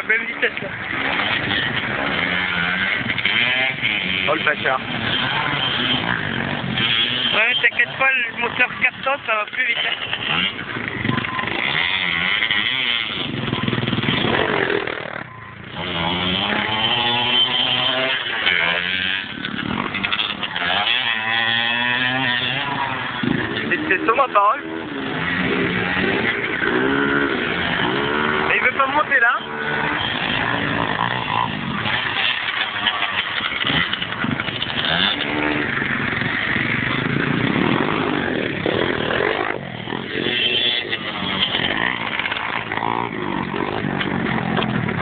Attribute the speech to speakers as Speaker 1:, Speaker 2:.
Speaker 1: la même vitesse là.
Speaker 2: Oh le bâtard.
Speaker 1: Ouais, t'inquiète pas, le moteur 4 tonnes, ça va plus vite.
Speaker 2: C'est sur ma parole.